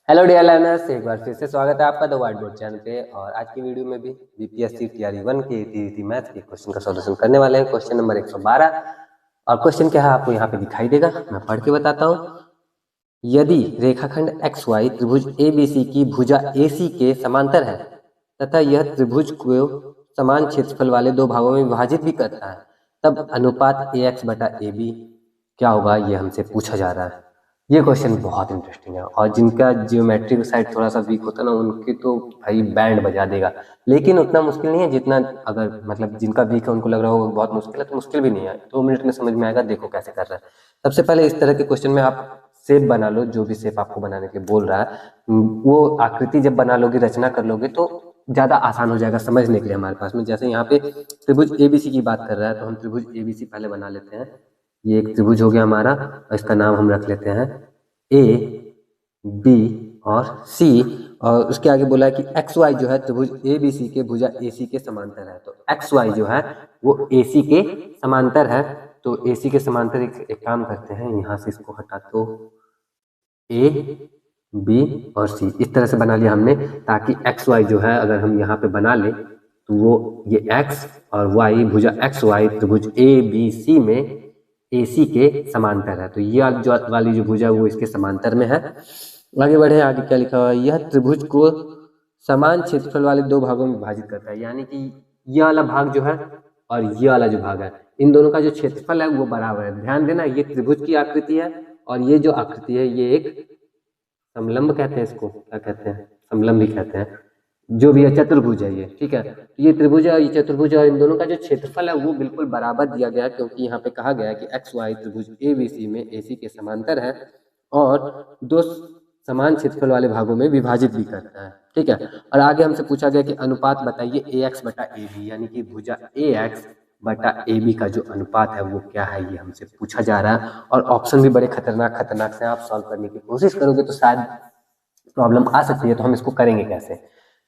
Hello dear learners, एक बार फिर से स्वागत है आपका द व्हाइट बोर्ड चैनल पे। और आज की वीडियो में भी बीपीएससी टीआरई 1 के टीईटी मैथ्स के क्वेश्चन का सॉल्यूशन करने वाले हैं। क्वेश्चन नंबर 112 और क्वेश्चन क्या है आपको यहाँ पे दिखाई देगा, मैं पढ़ के बताता हूँ। यदि रेखाखंड एक्स वाई त्रिभुज एबीसी की भुजा एसी के समांतर है तथा यह त्रिभुज को समान क्षेत्रफल वाले दो भागों में विभाजित भी करता है, तब अनुपात ए एक्स बटा ए बी क्या होगा, ये हमसे पूछा जा रहा है। ये क्वेश्चन बहुत इंटरेस्टिंग है और जिनका जियोमेट्री साइड थोड़ा सा वीक होता है ना, उनके तो भाई बैंड बजा देगा। लेकिन उतना मुश्किल नहीं है जितना, अगर मतलब जिनका वीक है उनको लग रहा हो बहुत मुश्किल है, तो मुश्किल भी नहीं है, 2 मिनट में समझ में आएगा। देखो कैसे कर रहा है। सबसे पहले इस तरह के क्वेश्चन में आप शेप बना लो, जो भी शेप आपको बनाने के बोल रहा है वो आकृति जब बना लोगे, रचना कर लोगे तो ज्यादा आसान हो जाएगा समझने के लिए हमारे पास में। जैसे यहाँ पे त्रिभुज एबीसी की बात कर रहा है, तो हम त्रिभुज एबीसी पहले बना लेते हैं। ये एक त्रिभुज हो गया हमारा और इसका नाम हम रख लेते हैं ए बी और सी। और उसके आगे बोला है कि एक्स वाई जो है त्रिभुज ए बी सी के भुजा ए सी के समांतर है। तो एक्स वाई जो है वो ए सी के समांतर है। तो ए सी के समांतर एक काम करते हैं, यहाँ से इसको हटा दो, ए बी और सी इस तरह से बना लिया हमने, ताकि एक्स वाई जो है अगर हम यहाँ पे बना ले तो वो ये एक्स और वाई भुजा एक्स वाई त्रिभुज ए बी सी में ए सी के समांतर है। तो ये जो वाली जो भुजा वो इसके समांतर में है। आगे बढ़े, आगे क्या लिखा हुआ है, यह त्रिभुज को समान क्षेत्रफल वाले दो भागों में विभाजित करता है। यानी कि ये वाला भाग जो है और ये वाला जो भाग है, इन दोनों का जो क्षेत्रफल है वो बराबर है। ध्यान देना, ये त्रिभुज की आकृति है और ये जो आकृति है ये एक समलंब कहते हैं, इसको क्या कहते हैं, समलंब भी कहते हैं। जो भी है चतुर्भुज है ये, ठीक है। तो ये त्रिभुज है और ये चतुर्भुज है और इन दोनों का जो क्षेत्रफल है वो बिल्कुल बराबर दिया गया है, क्योंकि यहाँ पे कहा गया है कि एक्स वाई त्रिभुज ए बी सी में ए सी के समांतर है और दो समान क्षेत्रफल वाले भागों में विभाजित भी करता है, ठीक है। और आगे हमसे पूछा गया कि अनुपात बताइए ए एक्स बटा ए बी, यानी कि भुजा ए एक्स बटा ए बी का जो अनुपात है वो क्या है, ये हमसे पूछा जा रहा है। और ऑप्शन भी बड़े खतरनाक खतरनाक से, आप सॉल्व करने की कोशिश करोगे तो शायद प्रॉब्लम आ सकती है। तो हम इसको करेंगे कैसे?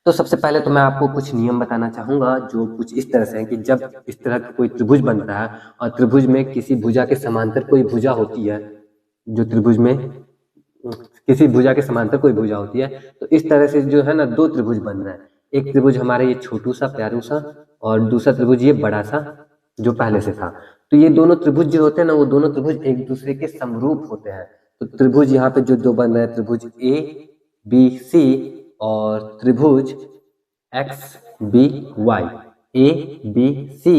तो सबसे पहले तो मैं आपको कुछ नियम बताना चाहूंगा जो कुछ इस तरह से है कि जब इस तरह का कोई त्रिभुज बनता है और त्रिभुज में किसी भुजा के समांतर कोई भुजा होती है, जो त्रिभुज में किसी भुजा के समांतर कोई भुजा होती है, तो इस तरह से जो है ना दो त्रिभुज बन रहे हैं। एक त्रिभुज हमारा ये छोटू सा प्यारू सा और दूसरा त्रिभुज ये बड़ा सा जो पहले से था। तो ये दोनों त्रिभुज जो होते हैं ना, वो दोनों त्रिभुज एक दूसरे के समरूप होते हैं। तो त्रिभुज यहाँ पे जो दो बन रहे हैं, त्रिभुज ए बी सी और त्रिभुज X B Y, A B C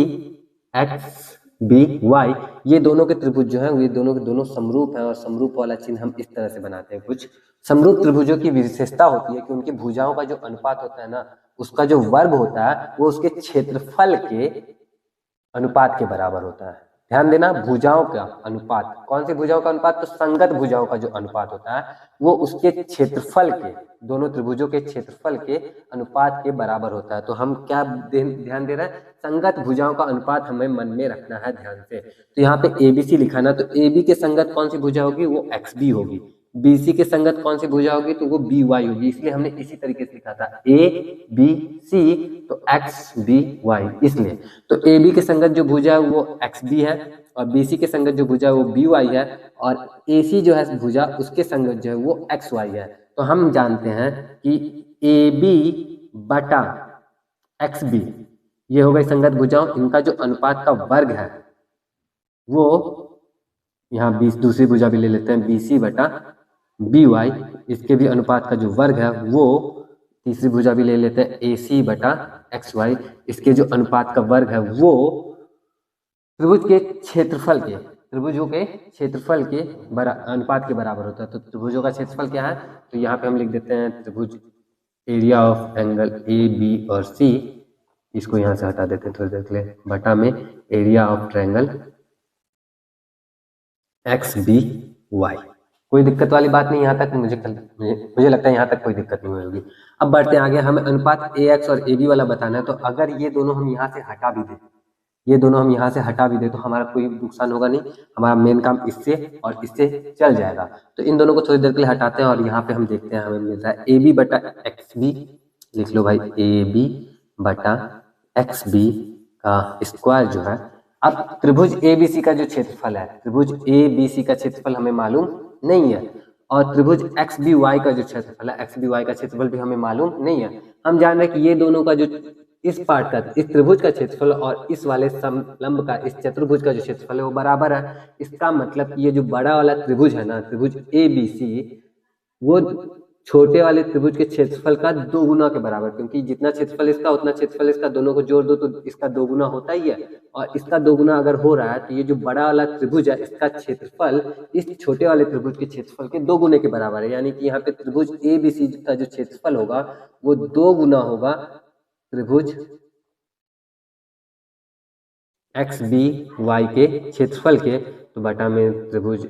X B Y, ये दोनों के त्रिभुज जो है ये दोनों के दोनों समरूप हैं। और समरूप वाला चिन्ह हम इस तरह से बनाते हैं। कुछ समरूप त्रिभुजों की विशेषता होती है कि उनकी भुजाओं का जो अनुपात होता है ना, उसका जो वर्ग होता है वो उसके क्षेत्रफल के अनुपात के बराबर होता है। ध्यान देना, भुजाओं का अनुपात, कौन सी भुजाओं का अनुपात? तो संगत भुजाओं का जो अनुपात होता है वो उसके क्षेत्रफल के, दोनों त्रिभुजों के क्षेत्रफल के अनुपात के बराबर होता है। तो हम क्या ध्यान दे रहे हैं? संगत भुजाओं का अनुपात हमें मन में रखना है ध्यान से। तो यहाँ पे एबीसी लिखा ना, तो ए बी के संगत कौन सी भुजा होगी? वो एक्स बी होगी। बीसी के संगत कौन सी भुजा होगी? तो वो बी वाई होगी। इसलिए हमने इसी तरीके से लिखा था ए बी सी तो एक्स बी वाई, इसलिए। तो ए बी के संगत जो भुजा है वो एक्स बी है और बी सी के संगत जो भुजा है वो बी वाई है और ए सी जो है भुजा उसके संगत जो है वो एक्स वाई है। तो हम जानते हैं कि ए बी बटा एक्स बी ये हो गई संगत भुजाओं, इनका जो अनुपात का वर्ग है वो यहाँ बीस, दूसरी भुजा भी ले लेते हैं बी सी बटा बी वाई, इसके भी अनुपात का जो वर्ग है वो, तीसरी भुजा भी ले लेते हैं ए सी बटा एक्स वाई, इसके जो अनुपात का वर्ग है वो त्रिभुज के क्षेत्रफल के, त्रिभुजों के क्षेत्रफल के अनुपात के बराबर होता है। तो त्रिभुजों का क्षेत्रफल क्या है? तो यहाँ पे हम लिख देते हैं त्रिभुज area of angle A B और सी, इसको यहाँ से हटा देते हैं थोड़ी देर के लिए, बटा में area of triangle x B y. कोई दिक्कत वाली बात नहीं, यहाँ तक मुझे लगता है यहाँ तक कोई दिक्कत नहीं होगी। अब बढ़ते हैं आगे, हमें अनुपात ए एक्स और ए बी वाला बताना है। तो अगर ये दोनों हम यहाँ से हटा भी दें, ये दोनों हम यहाँ से हटा भी दे तो हमारा कोई नुकसान होगा नहीं, हमारा मेन काम इससे और इससे चल जाएगा। तो इन दोनों को थोड़ी देर के लिए हटाते हैं और यहाँ पे हम देखते हैं हमें मिल रहा है ए बी बटा एक्स बी, लिख लो भाई ए बी बटा एक्स बी का स्क्वायर जो है। अब त्रिभुज ए बी सी का जो क्षेत्रफल है, त्रिभुज ए बी सी का क्षेत्रफल हमें मालूम नहीं है, और त्रिभुज एक्स बी वाई का जो क्षेत्रफल है, एक्स बी वाई का क्षेत्रफल भी हमें मालूम नहीं है। हम जान रहे हैं कि ये दोनों का जो इस पार्ट का, इस त्रिभुज का क्षेत्रफल और इस वाले समलंब का, इस चतुर्भुज का जो क्षेत्रफल है वो बराबर है। इसका मतलब ये जो बड़ा वाला त्रिभुज है ना, त्रिभुज ए बी सी, वो छोटे वाले त्रिभुज के क्षेत्रफल का 2 गुना के बराबर, क्योंकि जितना क्षेत्रफल इसका उतना क्षेत्रफल इसका, दोनों को जोड़ दो तो इसका 2 गुना होता ही है। और इसका 2 गुना अगर हो रहा है तो ये जो बड़ा वाला त्रिभुज है इसका क्षेत्रफल इस छोटे वाले त्रिभुज के क्षेत्रफल के 2 गुने के बराबर है। यानी कि यहाँ पे त्रिभुज ए बी सी का जो क्षेत्रफल होगा वो 2 गुना होगा त्रिभुज एक्स बी वाई के क्षेत्रफल के। तो बटा में त्रिभुज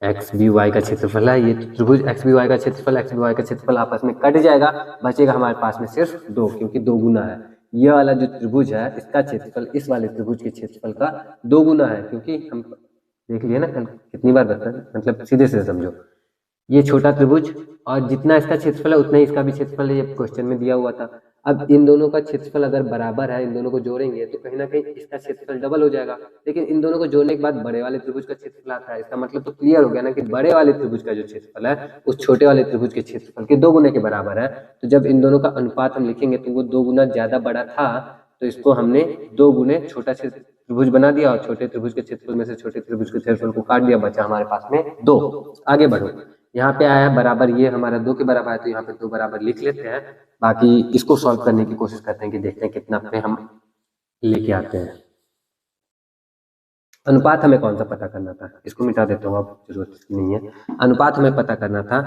एक्स बी वाई का क्षेत्रफल है, ये त्रिभुज एक्स बी वाई का क्षेत्रफल, एक्स बी वाई का क्षेत्रफल आपस में कट जाएगा, बचेगा हमारे पास में सिर्फ 2, क्योंकि 2 गुना है। यह वाला जो त्रिभुज है इसका क्षेत्रफल इस वाले त्रिभुज के क्षेत्रफल का 2 गुना है, क्योंकि हम देख लिए ना कल कितनी बार बता, मतलब सीधे से समझो, ये छोटा त्रिभुज और जितना इसका क्षेत्रफल है उतना ही इसका भी क्षेत्रफल है, ये क्वेश्चन में दिया हुआ था। अब इन दोनों का क्षेत्रफल अगर बराबर है, इन दोनों को जोड़ेंगे तो कहीं ना कहीं इसका क्षेत्रफल डबल हो जाएगा, लेकिन इन दोनों को जोड़ने के बाद बड़े वाले त्रिभुज का क्षेत्रफल आता है। इसका मतलब तो क्लियर हो गया ना कि बड़े वाले त्रिभुज का जो क्षेत्रफल है उस छोटे वाले त्रिभुज के क्षेत्रफल के 2 गुने के बराबर है। तो जब इन दोनों का अनुपात हम लिखेंगे तो वो 2 गुना ज्यादा बड़ा था, तो इसको हमने 2 गुने छोटा त्रिभुज बना दिया और छोटे त्रिभुज के क्षेत्रफल में से छोटे त्रिभुज के क्षेत्रफल को काट दिया, बचा हमारे पास में 2। आगे बढ़ो, यहाँ पे आया है बराबर, ये हमारा 2 के बराबर है, तो यहाँ पे 2 बराबर लिख लेते हैं। बाकी इसको सॉल्व करने की कोशिश करते हैं कि देखते हैं कितना पे हम लेके आते हैं। अनुपात हमें कौन सा पता करना था, इसको मिटा देता हूँ, अब जरूरत नहीं है। अनुपात हमें पता करना था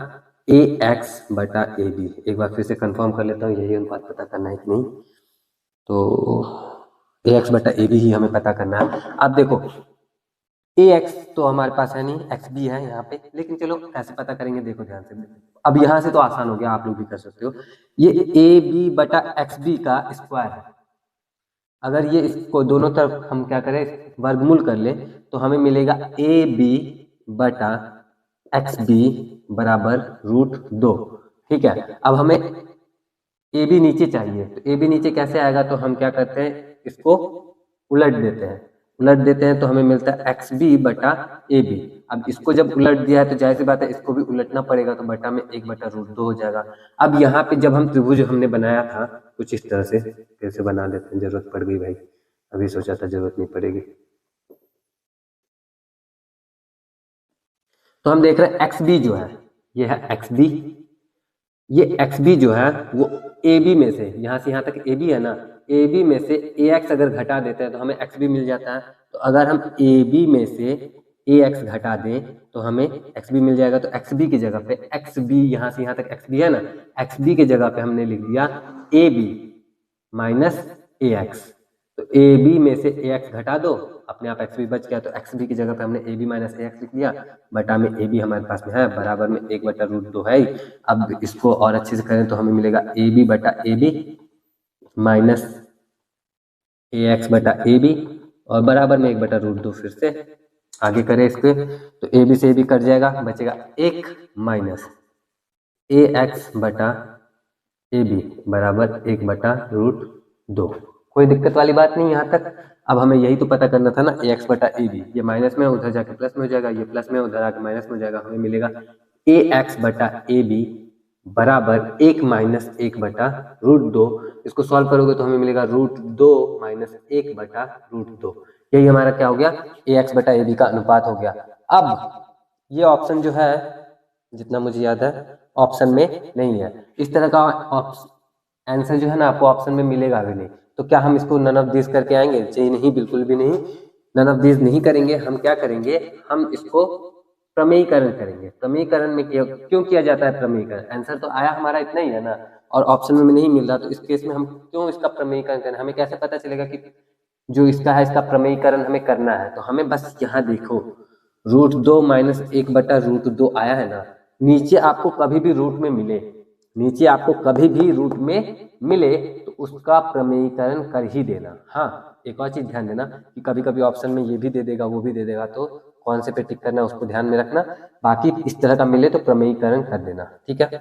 ए एक्स बटा ए बी। एक बार फिर से कंफर्म कर लेता हूँ, यही अनुपात पता करना है कि नहीं। तो ए एक्स बटा ए बी ही हमें पता करना है। अब देखो ए एक्स तो हमारे पास है नहीं, एक्स बी है यहाँ पे, लेकिन चलो ऐसे पता करेंगे, देखो ध्यान से। अब यहाँ से तो आसान हो गया, आप लोग भी कर सकते हो। ये ए बी बटा एक्स बी का स्क्वायर है। अगर ये इसको दोनों तरफ हम क्या करें, वर्गमूल कर ले, तो हमें मिलेगा ए बी बटा एक्स बी बराबर √2। ठीक है, अब हमें ए बी नीचे चाहिए, तो ए बी नीचे कैसे आएगा, तो हम क्या करते हैं, इसको उलट देते हैं। उलट देते हैं तो हमें मिलता है एक्स बी बटा ए बी। अब इसको जब उलट दिया है तो जाहिर सी बात है इसको भी उलटना पड़ेगा, तो बटा में 1 बटा √2 हो जाएगा। अब यहाँ पे जब हम त्रिभुज हमने बनाया था कुछ इस तरह से, कैसे बना लेते हैं, जरूरत पड़ गई भाई, अभी सोचा था जरूरत नहीं पड़ेगी। तो हम देख रहे हैं एक्स बी जो है, ये है एक्स बी, ये एक्स बी जो है वो ए बी में से, यहाँ से यहाँ तक ए बी है ना, ए बी में से ए एक्स अगर घटा देते हैं तो हमें एक्स बी मिल जाता है। तो अगर हम ए बी में से ए एक्स घटा दें तो हमें एक्स बी मिल जाएगा। तो एक्स बी की जगह पे एक्स बी, यहाँ से यहाँ तक एक्स बी है ना, एक्स बी की जगह पे हमने लिख दिया a b minus a x. तो ए बी में से ए एक्स घटा दो, अपने आप एक्स बी बच गया, तो एक्स बी की जगह पे हमने a b minus a x लिख दिया, बटा में ए बी हमारे पास में है, बराबर में 1 बटा √2 है। अब इसको और अच्छे से करें तो हमें मिलेगा ए बी बटा a b minus a x बटा ए बी और बराबर में 1 बटा √2। फिर से आगे करें इसके, तो ए बी से ए बी कट जाएगा, बचेगा 1 माइनस ए एक्स बटा ए बी बराबर 1 बटा √2। कोई दिक्कत वाली बात नहीं यहाँ तक। अब हमें यही तो पता करना था ना, ए एक्स बटा ए बी, ये माइनस में उधर जाके प्लस में हो जाएगा, ये प्लस में उधर आके माइनस में हो जाएगा, हमें मिलेगा ए एक्स बटा ए बी बराबर 1 माइनस 1 बटा √2। इसको सॉल्व करोगे तो हमें मिलेगा √2 माइनस 1 बटा √2। यही हमारा क्या हो गया, ए एक्स बटा ए बी का अनुपात हो गया। अब ये ऑप्शन जो है, जितना मुझे याद है ऑप्शन में नहीं है, इस तरह का आंसर जो है ना आपको ऑप्शन में मिलेगा भी नहीं। तो क्या हम इसको नन ऑफ दिस करके आएंगे, जी नहीं, बिल्कुल भी नहीं, नन ऑफ दिस नहीं करेंगे। हम क्या करेंगे, हम इसको प्रमेयीकरण करेंगे। प्रमेयीकरण में क्यों किया जाता है प्रमेयीकरण, आंसर तो आया हमारा इतना ही है ना, और ऑप्शन में नहीं मिल रहा, तो इस केस में हम क्यों इसका प्रमेयीकरण करें। हमें कैसे पता चलेगा कि जो इसका है इसका प्रमेयीकरण हमें करना है। तो हमें बस यहाँ देखो √2 माइनस 1 बटा √2 आया है ना, नीचे आपको कभी भी रूट में मिले, नीचे आपको कभी भी रूट में मिले तो उसका प्रमेयीकरण कर ही देना। हाँ, एक और चीज ध्यान देना कि कभी कभी ऑप्शन में ये भी दे देगा वो भी दे देगा, तो कौन से पे टिक करना है उसको ध्यान में रखना। बाकी इस तरह का मिले तो प्रमेयीकरण कर देना, ठीक है।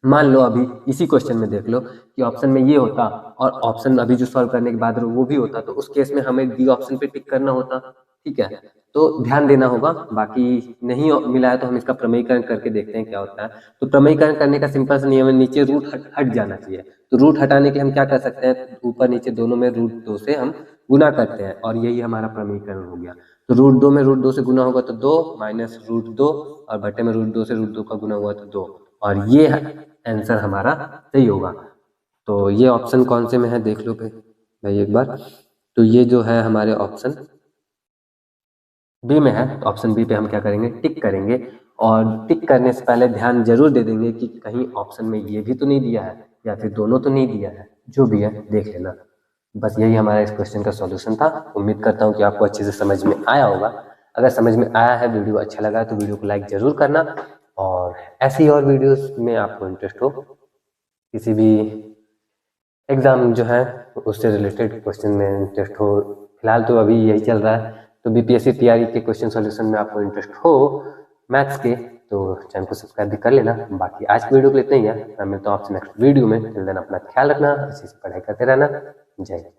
मान लो अभी इसी क्वेश्चन में देख लो कि ऑप्शन में ये होता और ऑप्शन अभी जो सॉल्व करने के बाद वो भी होता, तो उस केस में हमें डी ऑप्शन पे टिक करना होता। ठीक है, तो ध्यान देना होगा। बाकी नहीं मिला है तो हम इसका प्रमेयीकरण करके देखते हैं क्या होता है। तो प्रमेयीकरण करने का सिंपल सा नियम है, नीचे रूट हट जाना चाहिए। तो रूट हटाने के लिए हम क्या कर सकते हैं, ऊपर नीचे दोनों में √2 से हम गुना करते हैं और यही हमारा प्रमेयीकरण हो गया। तो √2 में √2 से गुना होगा तो 2 माइनस √2 और बटे में √2 से √2 का गुना हुआ तो 2, और ये आंसर हमारा सही होगा। तो ये ऑप्शन कौन से में है देख लो भाई एक बार। तो ये जो है हमारे ऑप्शन बी में है। तो ऑप्शन बी पे हम क्या करेंगे, टिक करेंगे। और टिक करने से पहले ध्यान जरूर दे देंगे कि कहीं ऑप्शन में ये भी तो नहीं दिया है या फिर दोनों तो नहीं दिया है, जो भी है देख लेना। बस यही हमारा इस क्वेश्चन का सॉल्यूशन था। उम्मीद करता हूँ कि आपको अच्छे से समझ में आया होगा। अगर समझ में आया है, वीडियो अच्छा लगा तो वीडियो को लाइक जरूर करना, और ऐसी और वीडियोस में आपको इंटरेस्ट हो, किसी भी एग्जाम जो है उससे रिलेटेड क्वेश्चन में इंटरेस्ट हो, फिलहाल तो अभी यही चल रहा है, तो बीपीएससी टीआरई के क्वेश्चन सॉल्यूशन में आपको इंटरेस्ट हो मैथ्स के, तो चैनल को सब्सक्राइब भी कर लेना। बाकी आज की वीडियो के लिए इतना ही है। मैं मिलता हूँ आपसे नेक्स्ट वीडियो में। टिल देन अपना ख्याल रखना, अच्छे से पढ़ाई करते रहना। जय हिंद।